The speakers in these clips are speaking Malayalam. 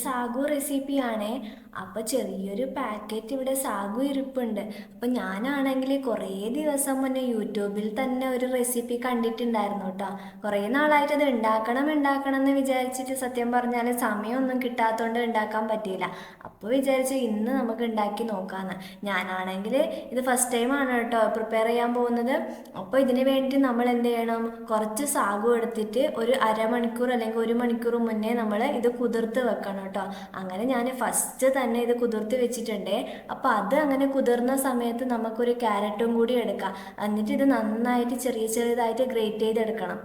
സാഗു റെസിപ്പിയാണേ. അപ്പോൾ ചെറിയൊരു പാക്കറ്റ് ഇവിടെ സാഗു ഇരിപ്പുണ്ട്. അപ്പോൾ ഞാനാണെങ്കിൽ കുറേ ദിവസം മുന്നേ യൂട്യൂബിൽ തന്നെ ഒരു റെസിപ്പി കണ്ടിട്ടുണ്ടായിരുന്നു കേട്ടോ. കുറേ നാളായിട്ട് അത് ഉണ്ടാക്കണം ഉണ്ടാക്കണം എന്ന് വിചാരിച്ചിട്ട് സത്യം പറഞ്ഞാൽ സമയമൊന്നും കിട്ടാത്തതുകൊണ്ട് ഉണ്ടാക്കാൻ പറ്റിയില്ല. അപ്പോൾ വിചാരിച്ചു ഇന്ന് നമുക്ക് ഉണ്ടാക്കി നോക്കാമെന്ന്. ഞാനാണെങ്കിൽ ഇത് ഫസ്റ്റ് ടൈമാണ് കേട്ടോ പ്രിപ്പയർ ചെയ്യാൻ പോകുന്നത്. അപ്പോൾ ഇതിന് വേണ്ടി നമ്മൾ എന്ത് ചെയ്യണം, കുറച്ച് സാഗു എടുത്തിട്ട് ഒരു അരമണിക്കൂർ അല്ലെങ്കിൽ ഒരു മണിക്കൂർ മുന്നേ നമ്മൾ ഇത് കുതിർത്ത് വെക്കണം കേട്ടോ. അങ്ങനെ ഞാൻ ഫസ്റ്റ് തന്നെ ഇത് കുതിർത്ത് വെച്ചിട്ടുണ്ട്. അപ്പോൾ അത് അങ്ങനെ കുതിർന്ന സമയത്ത് നമുക്കൊരു ക്യാരറ്റും കൂടി എടുക്കാം. എന്നിട്ട് ഇത് നന്നായിട്ട് ചെറിയതായിട്ട് ഗ്രേറ്റ് ചെയ്തെടുക്കണം.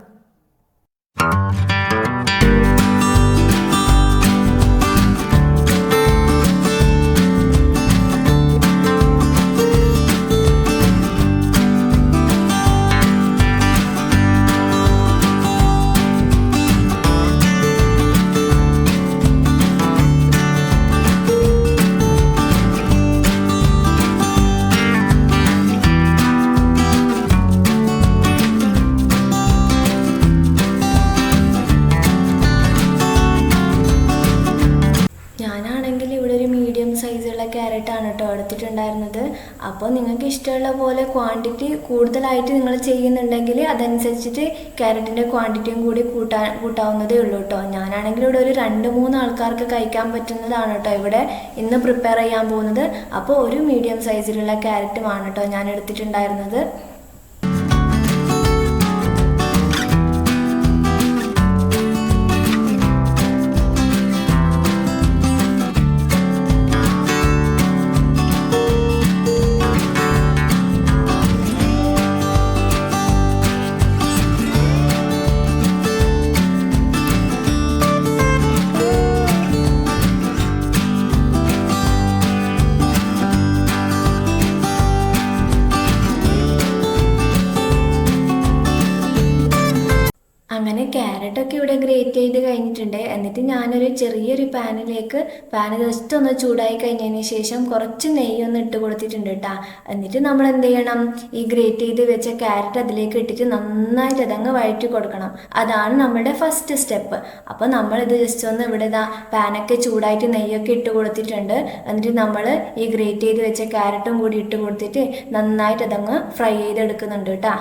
ഞാനാണെങ്കിൽ ഇവിടെ ഒരു മീഡിയം സൈസുള്ള ക്യാരറ്റാണ് കേട്ടോ എടുത്തിട്ടുണ്ടായിരുന്നത്. അപ്പോൾ നിങ്ങൾക്ക് ഇഷ്ടമുള്ള പോലെ ക്വാണ്ടിറ്റി കൂടുതലായിട്ട് നിങ്ങൾ ചെയ്യുന്നുണ്ടെങ്കിൽ അതനുസരിച്ചിട്ട് ക്യാരറ്റിൻ്റെ ക്വാണ്ടിറ്റിയും കൂടി കൂട്ടാവുന്നതേ ഉള്ളൂ കേട്ടോ. ഞാനാണെങ്കിൽ ഇവിടെ ഒരു 2-3 ആൾക്കാർക്ക് കഴിക്കാൻ പറ്റുന്നതാണ് കേട്ടോ ഇവിടെ ഇന്ന് പ്രിപ്പയർ ചെയ്യാൻ പോകുന്നത്. അപ്പോൾ ഒരു മീഡിയം സൈസിലുള്ള ക്യാരറ്റുമാണ് കേട്ടോ ഞാൻ എടുത്തിട്ടുണ്ടായിരുന്നത്. അങ്ങനെ ക്യാരറ്റൊക്കെ ഇവിടെ ഗ്രേറ്റ് ചെയ്ത് കഴിഞ്ഞിട്ടുണ്ട്. എന്നിട്ട് ഞാനൊരു ചെറിയൊരു പാൻ ജസ്റ്റ് ഒന്ന് ചൂടായി കഴിഞ്ഞതിന് ശേഷം കുറച്ച് നെയ്യൊന്ന് ഇട്ട് കൊടുത്തിട്ടുണ്ട് കേട്ടോ. എന്നിട്ട് നമ്മൾ എന്ത് ചെയ്യണം, ഈ ഗ്രേറ്റ് ചെയ്ത് വെച്ച ക്യാരറ്റ് അതിലേക്ക് ഇട്ടിട്ട് നന്നായിട്ട് അതങ്ങ് വഴറ്റി കൊടുക്കണം. അതാണ് നമ്മുടെ ഫസ്റ്റ് സ്റ്റെപ്പ്. അപ്പോൾ നമ്മളിത് ജസ്റ്റ് ഒന്ന് ഇവിടെ പാനൊക്കെ ചൂടായിട്ട് നെയ്യൊക്കെ ഇട്ട് കൊടുത്തിട്ടുണ്ട്. എന്നിട്ട് നമ്മൾ ഈ ഗ്രേറ്റ് ചെയ്ത് വെച്ച ക്യാരറ്റും കൂടി ഇട്ട് കൊടുത്തിട്ട് നന്നായിട്ട് അതങ്ങ് ഫ്രൈ ചെയ്തെടുക്കുന്നുണ്ട് കേട്ടോ.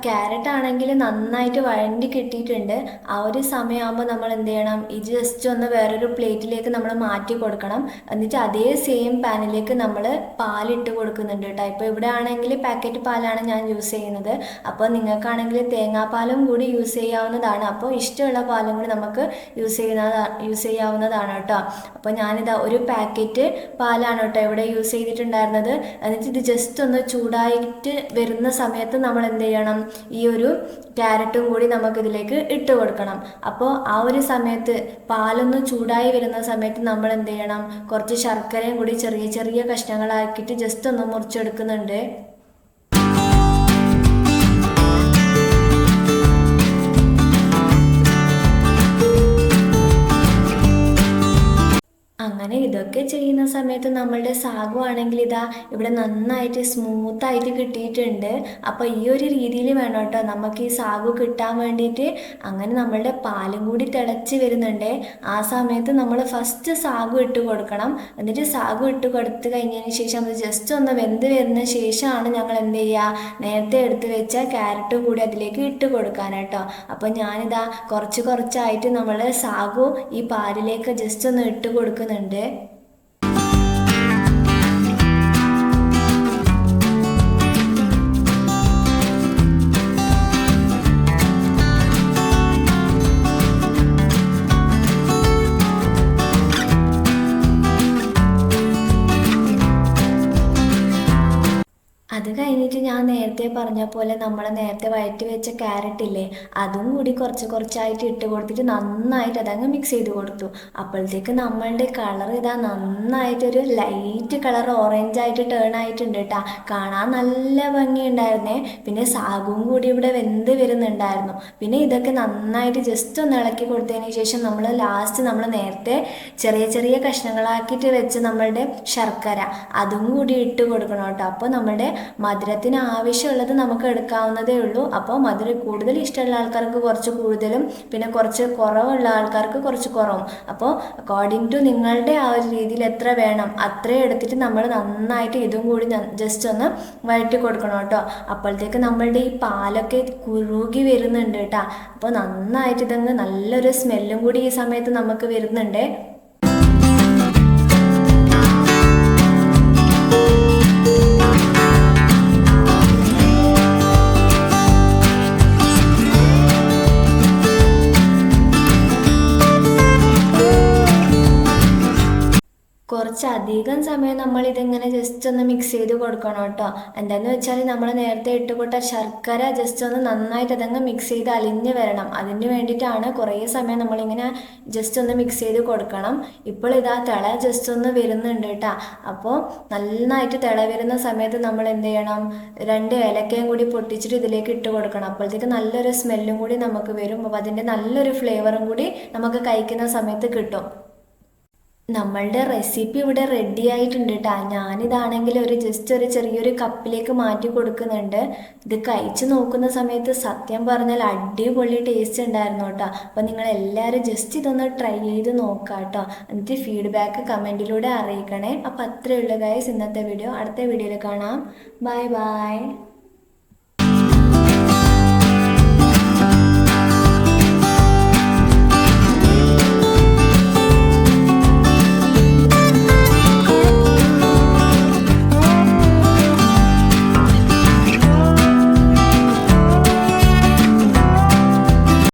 ക്യാരറ്റ് ആണെങ്കിൽ നന്നായിട്ട് വഴണ്ടി കിട്ടിയിട്ടുണ്ട്. ആ ഒരു സമയമാകുമ്പോൾ നമ്മൾ എന്ത് ചെയ്യണം, ഇത് ജസ്റ്റ് ഒന്ന് വേറൊരു പ്ലേറ്റിലേക്ക് നമ്മൾ മാറ്റി കൊടുക്കണം. എന്നിട്ട് അതേ സെയിം പാനിലേക്ക് നമ്മൾ പാലിട്ട് കൊടുക്കുന്നുണ്ട് കേട്ടോ. ഇപ്പോൾ ഇവിടെ ആണെങ്കിൽ പാക്കറ്റ് പാലാണ് ഞാൻ യൂസ് ചെയ്യുന്നത്. അപ്പോൾ നിങ്ങൾക്കാണെങ്കിൽ തേങ്ങാപ്പാലും കൂടി യൂസ് ചെയ്യാവുന്നതാണ്. അപ്പോൾ ഇഷ്ടമുള്ള പാലും കൂടി നമുക്ക് യൂസ് ചെയ്യാവുന്നതാണ് കേട്ടോ. അപ്പോൾ ഞാനിതാ ഒരു പാക്കറ്റ് പാലാണ് കേട്ടോ ഇവിടെ യൂസ് ചെയ്തിട്ടുണ്ടായിരുന്നത്. എന്നിട്ട് ഇത് ജസ്റ്റ് ഒന്ന് ചൂടായിട്ട് വരുന്ന സമയത്ത് നമ്മൾ എന്ത് ചെയ്യണം, ഈ ഒരു ക്യാരറ്റും കൂടി നമുക്കിതിലേക്ക് ഇട്ട് കൊടുക്കണം. അപ്പോൾ ആ ഒരു സമയത്ത് പാലൊന്ന് ചൂടായി വരുന്ന സമയത്ത് നമ്മൾ എന്ത് ചെയ്യണം, കുറച്ച് ശർക്കരയും കൂടി ചെറിയ കഷ്ണങ്ങളാക്കിയിട്ട് ജസ്റ്റ് ഒന്ന് മുറിച്ചെടുക്കുന്നുണ്ട്. അങ്ങനെ ഇതൊക്കെ ചെയ്യുന്ന സമയത്ത് നമ്മളുടെ സാഗു ആണെങ്കിൽ ഇവിടെ നന്നായിട്ട് സ്മൂത്തായിട്ട് കിട്ടിയിട്ടുണ്ട്. അപ്പോൾ ഈ ഒരു രീതിയിൽ വേണം കേട്ടോ നമുക്ക് ഈ സാഗു കിട്ടാൻ വേണ്ടിയിട്ട്. അങ്ങനെ നമ്മളുടെ പാലും കൂടി തിളച്ച് വരുന്നുണ്ട്. ആ സമയത്ത് നമ്മൾ ഫസ്റ്റ് സാഗു ഇട്ട് കൊടുക്കണം. എന്നിട്ട് സാഗു ഇട്ട് കൊടുത്ത് കഴിഞ്ഞതിന് ശേഷം അത് ജസ്റ്റ് ഒന്ന് വെന്ത് വരുന്ന ശേഷമാണ് ഞങ്ങൾ എന്ത് ചെയ്യുക, നേരത്തെ എടുത്ത് വെച്ച ക്യാരറ്റും കൂടി അതിലേക്ക് ഇട്ട് കൊടുക്കാൻ കേട്ടോ. അപ്പോൾ ഞാനിതാ കുറച്ചായിട്ട് നമ്മൾ സാഗു ഈ പാലിലേക്ക് ജസ്റ്റ് ഒന്ന് ഇട്ട് കൊടുക്കുന്നുണ്ട്. അത് കഴിഞ്ഞിട്ട് ഞാൻ നേരത്തെ പറഞ്ഞ പോലെ നമ്മൾ നേരത്തെ വഴറ്റി വെച്ച ക്യാരറ്റ് ഇല്ലേ, അതും കൂടി കുറച്ച് കുറച്ചായിട്ട് ഇട്ട് കൊടുത്തിട്ട് നന്നായിട്ട് അതങ്ങ് മിക്സ് ചെയ്ത് കൊടുത്തു. അപ്പോഴത്തേക്ക് നമ്മളുടെ കളർ ഇതാ നന്നായിട്ടൊരു ലൈറ്റ് കളർ ഓറഞ്ച് ആയിട്ട് ടേൺ ആയിട്ടുണ്ട് കേട്ടോ. കാണാൻ നല്ല ഭംഗിയുണ്ടായിരുന്നേ. പിന്നെ സാഗും കൂടി ഇവിടെ വെന്ത് വരുന്നുണ്ടായിരുന്നു. പിന്നെ ഇതൊക്കെ നന്നായിട്ട് ജസ്റ്റ് ഒന്ന് ഇളക്കി കൊടുത്തതിന് ശേഷം നമ്മൾ നേരത്തെ ചെറിയ ചെറിയ കഷ്ണങ്ങളാക്കിയിട്ട് വെച്ച് നമ്മളുടെ ശർക്കര അതും കൂടി ഇട്ട് കൊടുക്കണം കേട്ടോ. അപ്പോൾ നമ്മുടെ മധുരത്തിന് ആവശ്യമുള്ളത് നമുക്ക് എടുക്കാവുന്നതേ ഉള്ളൂ. അപ്പോൾ മധുരം കൂടുതൽ ഇഷ്ടമുള്ള ആൾക്കാർക്ക് കുറച്ച് കൂടുതലും പിന്നെ കുറച്ച് കുറവുള്ള ആൾക്കാർക്ക് കുറച്ച് കുറവും. അപ്പോൾ അക്കോർഡിംഗ് ടു നിങ്ങളുടെ ആ ഒരു രീതിയിൽ എത്ര വേണം അത്രയും എടുത്തിട്ട് നമ്മൾ നന്നായിട്ട് ഇതും കൂടി ജസ്റ്റ് ഒന്ന് വഴറ്റി കൊടുക്കണം കേട്ടോ. അപ്പോഴത്തേക്ക് നമ്മളുടെ ഈ പാലൊക്കെ കുറുകി വരുന്നുണ്ട് കേട്ടോ. അപ്പോൾ നന്നായിട്ട് ഇതങ്ങ് നല്ലൊരു സ്മെല്ലും കൂടി ഈ സമയത്ത് നമുക്ക് വരുന്നുണ്ട്. കുറച്ചധികം സമയം നമ്മൾ ഇതിങ്ങനെ ജസ്റ്റ് ഒന്ന് മിക്സ് ചെയ്ത് കൊടുക്കണം കേട്ടോ. എന്താണെന്ന് വെച്ചാൽ നമ്മൾ നേരത്തെ ഇട്ടുകൊട്ട ശർക്കര ജസ്റ്റ് ഒന്ന് നന്നായിട്ട് അതങ്ങ് മിക്സ് ചെയ്ത് അലിഞ്ഞ് വരണം. അതിന് വേണ്ടിയിട്ടാണ് കുറേ സമയം നമ്മളിങ്ങനെ ജസ്റ്റ് ഒന്ന് മിക്സ് ചെയ്ത് കൊടുക്കണം. ഇപ്പോൾ ഇതാ തിള ജസ്റ്റ് ഒന്ന് വരുന്നുണ്ട് കേട്ടോ. അപ്പോൾ നന്നായിട്ട് തിള വരുന്ന സമയത്ത് നമ്മൾ എന്ത് ചെയ്യണം, 2 ഏലക്കയും കൂടി പൊട്ടിച്ചിട്ട് ഇതിലേക്ക് ഇട്ട് കൊടുക്കണം. അപ്പോഴത്തേക്ക് നല്ലൊരു സ്മെല്ലും കൂടി നമുക്ക് വരും. അപ്പോൾ അതിൻ്റെ നല്ലൊരു ഫ്ലേവറും കൂടി നമുക്ക് കഴിക്കുന്ന സമയത്ത് കിട്ടും. നമ്മളുടെ റെസിപ്പി ഇവിടെ റെഡി ആയിട്ടുണ്ട് കേട്ടോ. ഞാനിതാണെങ്കിൽ ജസ്റ്റ് ഒരു ചെറിയൊരു കപ്പിലേക്ക് മാറ്റി കൊടുക്കുന്നുണ്ട്. ഇത് കഴിച്ച് നോക്കുന്ന സമയത്ത് സത്യം പറഞ്ഞാൽ അടിപൊളി ടേസ്റ്റ് ഉണ്ടായിരുന്നു കേട്ടോ. അപ്പോൾ നിങ്ങൾ എല്ലാവരും ജസ്റ്റ് ഇതൊന്ന് ട്രൈ ചെയ്ത് നോക്കാം കേട്ടോ. എന്നിട്ട് ഫീഡ്ബാക്ക് കമൻറ്റിലൂടെ അറിയിക്കണേ. അപ്പോൾ അത്രയേ ഉള്ളൂ ഗൈസ് ഇന്നത്തെ വീഡിയോ. അടുത്ത വീഡിയോയിൽ കാണാം. Bye bye.